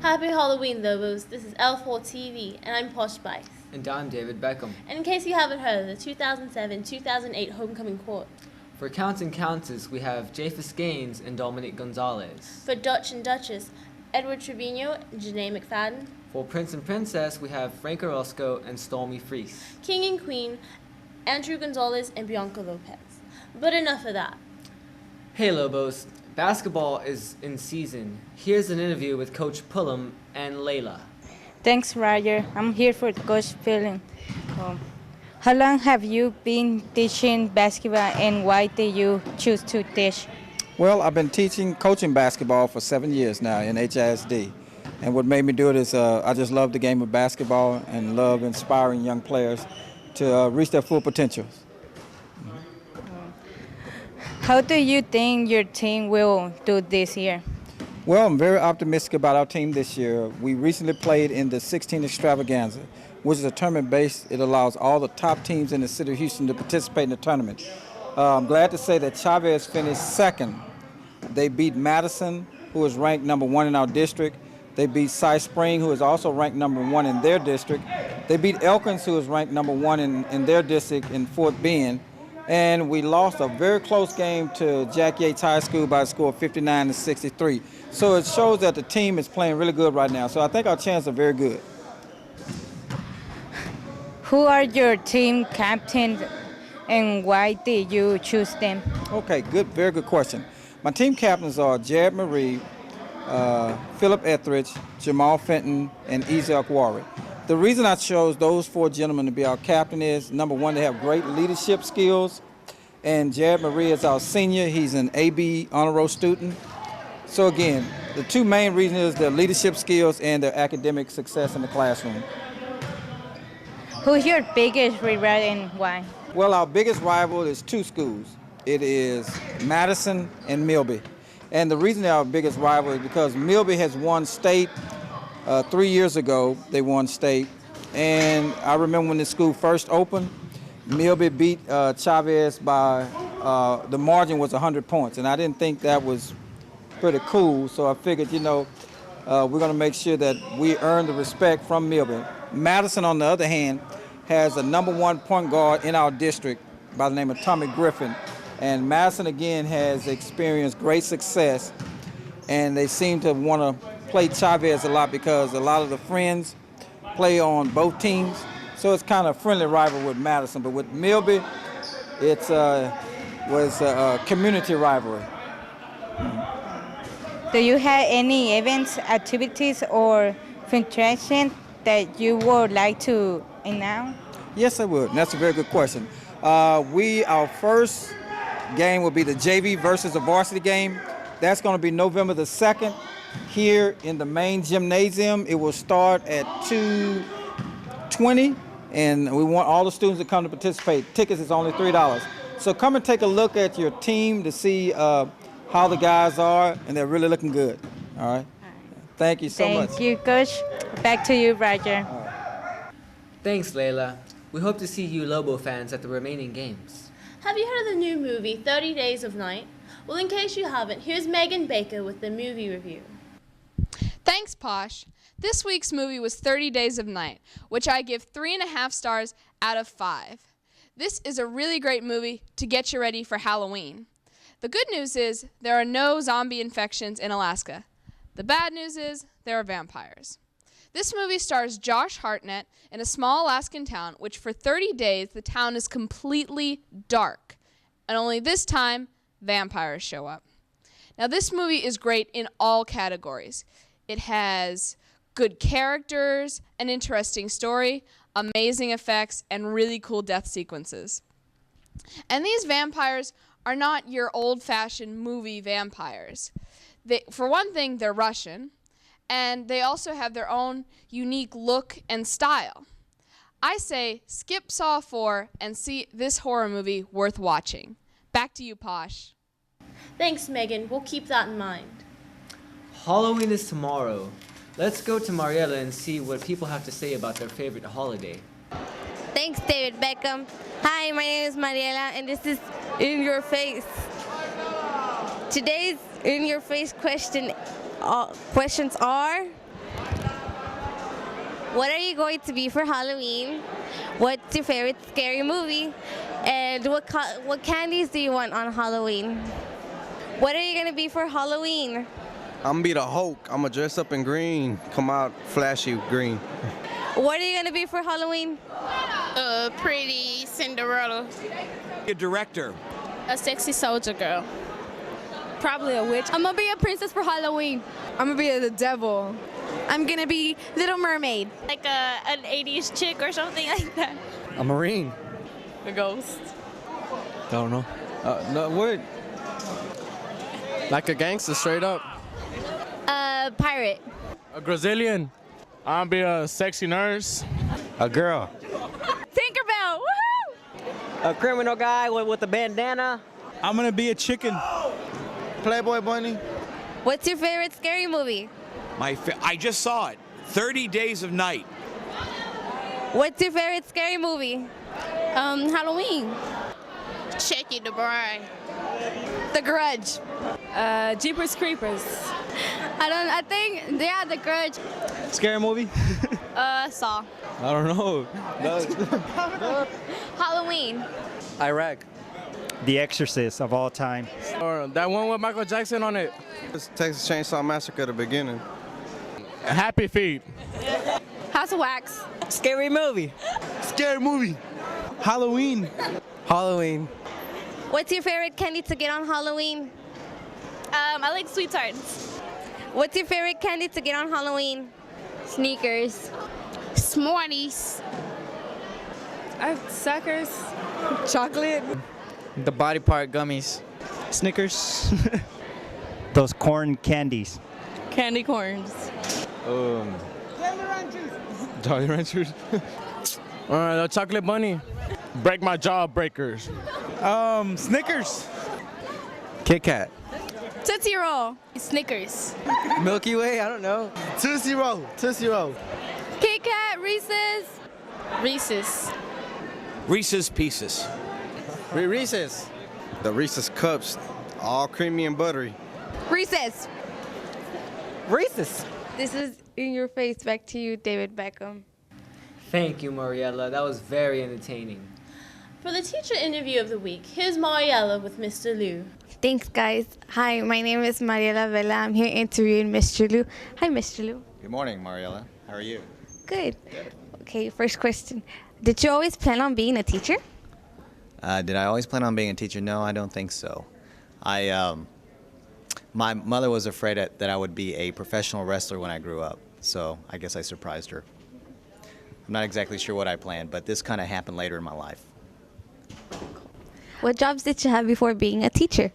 Happy Halloween, Lobos. This is L4TV, and I'm Posh Spice. And I'm David Beckham. And in case you haven't heard of the 2007-2008 Homecoming Court. For Counts and Countess, we have Japhus Gaines and Dominic Gonzalez. For Dutch and Duchess, Edward Trevino and Janae McFadden. For Prince and Princess, we have Frank Orozco and Stormy Fries. King and Queen, Andrew Gonzalez and Bianca Lopez. But enough of that. Hey Lobos, basketball is in season. Here's an interview with Coach Pullum and Layla. Thanks, Roger. I'm here for Coach Pullum. How long have you been teaching basketball, and why did you choose to teach? Well, I've been coaching basketball for 7 years now in HISD. And what made me do it is I just love the game of basketball and love inspiring young players to reach their full potentials. How do you think your team will do this year? Well, I'm very optimistic about our team this year. We recently played in the 16 Extravaganza, which is a tournament-based. It allows all the top teams in the city of Houston to participate in the tournament. I'm glad to say that Chavez finished second. They beat Madison, who is ranked number 1 in our district. They beat Cy Spring, who is also ranked number 1 in their district. They beat Elkins, who is ranked number 1 in their district in Fort Bend. And we lost a very close game to Jack Yates High School by a score of 59-63. So it shows that the team is playing really good right now. So I think our chances are very good. Who are your team captains, and why did you choose them? Okay, good, very good question. My team captains are Jared Marie, Philip Etheridge, Jamal Fenton, and Ezek Wari. The reason I chose those 4 gentlemen to be our captain is, number one, they have great leadership skills. And Jared Marie is our senior. He's an AB honor roll student. So again, the 2 main reasons is their leadership skills and their academic success in the classroom. Who's your biggest rival and why? Well, our biggest rival is 2 schools. It is Madison and Milby. And the reason they're our biggest rival is because Milby has won state 3 years ago. They won state. And I remember when the school first opened, Milby beat Chavez by, the margin was 100 points. And I didn't think that was pretty cool. So I figured, we're going to make sure that we earn the respect from Milby. Madison, on the other hand, has a number 1 point guard in our district by the name of Tommy Griffin. And Madison, again, has experienced great success. And they seem to want to play Chavez a lot because a lot of the friends play on both teams. So it's kind of a friendly rival with Madison. But with Milby, it was a community rivalry. Do you have any events, activities, or fundraising that you would like to announce? Yes, I would. And that's a very good question. Our first game will be the JV versus the varsity game. That's going to be November the 2nd here in the main gymnasium. It will start at 2:20, and we want all the students to come to participate. Tickets is only $3. So come and take a look at your team to see how the guys are, and they're really looking good. All right? Thank you so much. Thank you, Coach. Back to you, Roger. Thanks, Layla. We hope to see you Lobo fans at the remaining games. Have you heard of the new movie, 30 Days of Night? Well, in case you haven't, here's Megan Baker with the movie review. Thanks, Posh. This week's movie was 30 Days of Night, which I give 3.5 stars out of 5. This is a really great movie to get you ready for Halloween. The good news is there are no zombie infections in Alaska. The bad news is there are vampires. This movie stars Josh Hartnett in a small Alaskan town, which for 30 days the town is completely dark. And only this time, vampires show up. Now this movie is great in all categories. It has good characters, an interesting story, amazing effects, and really cool death sequences. And these vampires are not your old-fashioned movie vampires. For one thing, they're Russian, and they also have their own unique look and style. I say skip Saw 4 and see this horror movie worth watching. Back to you, Posh. Thanks, Megan. We'll keep that in mind. Halloween is tomorrow. Let's go to Mariela and see what people have to say about their favorite holiday. Thanks, David Beckham. Hi, my name is Mariela, and this is In Your Face. Today's In Your Face questions are, What are you going to be for Halloween? What's your favorite scary movie? And what candies do you want on Halloween? What are you going to be for Halloween? I'm gonna be the Hulk. I'm gonna dress up in green, come out flashy green. What are you going to be for Halloween? A pretty Cinderella. A director. A sexy soldier girl. Probably a witch. I'm gonna be a princess for Halloween. I'm gonna be the devil. I'm gonna be Little Mermaid. Like an 80s chick or something like that. A Marine. A ghost. Don't know. No, what? Like a gangster, straight up. A pirate. A Brazilian. I'll be a sexy nurse. A girl. Tinkerbell. Woohoo! A criminal guy with a bandana. I'm gonna be a chicken. Playboy bunny. What's your favorite scary movie? I just saw it. 30 Days of Night. What's your favorite scary movie? Halloween. Checky the Bride. The Grudge. Jeepers Creepers. I think, The Grudge. Scary movie? Saw. I don't know. Halloween. Iraq. The Exorcist of all time. Or that one with Michael Jackson on it. It's Texas Chainsaw Massacre at the beginning. Happy Feet. House of Wax. Scary movie. Scary movie. Halloween. Halloween. What's your favorite candy to get on Halloween? I like sweet tarts. What's your favorite candy to get on Halloween? Sneakers. Smarties. Suckers. Chocolate. The body part gummies. Snickers. Those corn candies. Candy corns. Jolly Ranchers. The chocolate bunny. Break my jaw breakers. Snickers. Kit Kat. Tootsie Roll. Snickers. Milky Way, I don't know. Tootsie Roll. Tootsie Roll. Kit Kat. Reese's. Reese's. Reese's Pieces. Reese's. The Reese's Cups, all creamy and buttery. Reese's. Reese's. This is In Your Face. Back to you, David Beckham. Thank you, Mariella. That was very entertaining. For the teacher interview of the week, here's Mariella with Mr. Liu. Thanks, guys. Hi, my name is Mariela Vela. I'm here interviewing Mr. Liu. Hi, Mr. Liu. Good morning, Mariella. How are you? Good. Okay, first question. Did you always plan on being a teacher? Did I always plan on being a teacher? No, I don't think so. My mother was afraid that I would be a professional wrestler when I grew up, so I guess I surprised her. I'm not exactly sure what I planned, but this kind of happened later in my life. What jobs did you have before being a teacher?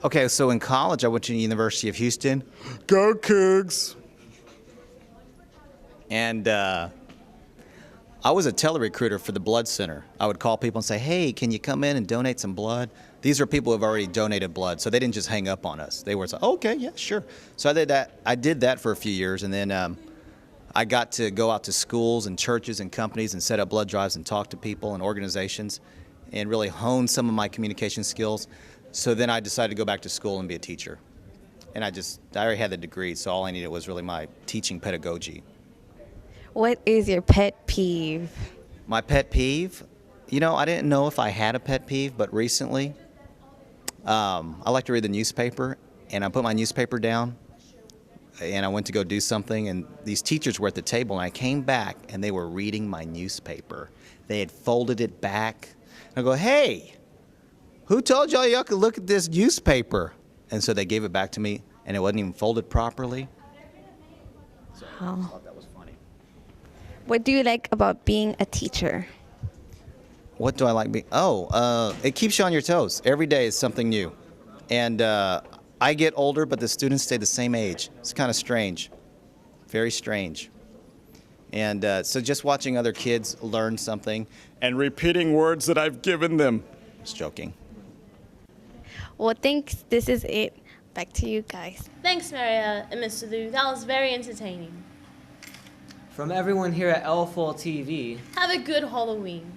Okay, so in college, I went to the University of Houston. Go Cougs! And I was a telerecruiter for the blood center. I would call people and say, hey, can you come in and donate some blood? These are people who have already donated blood, so they didn't just hang up on us. They were like, okay, yeah, sure. So I did that for a few years, and then I got to go out to schools and churches and companies and set up blood drives and talk to people and organizations and really hone some of my communication skills. So then I decided to go back to school and be a teacher. And I already had the degree, so all I needed was really my teaching pedagogy. What is your pet peeve? My pet peeve? You know, I didn't know if I had a pet peeve, but recently I like to read the newspaper, and I put my newspaper down, and I went to go do something, and these teachers were at the table, and I came back, and they were reading my newspaper. They had folded it back. And I go, hey, who told y'all could look at this newspaper? And so they gave it back to me, and it wasn't even folded properly. So I thought that was funny. What do you like about being a teacher? What do I like being? It keeps you on your toes. Every day is something new. And I get older, but the students stay the same age. It's kind of strange. Very strange. And so just watching other kids learn something and repeating words that I've given them. Just joking. Well, thanks. This is it. Back to you guys. Thanks, Maria and Mr. Liu. That was very entertaining. From everyone here at L4TV, have a good Halloween.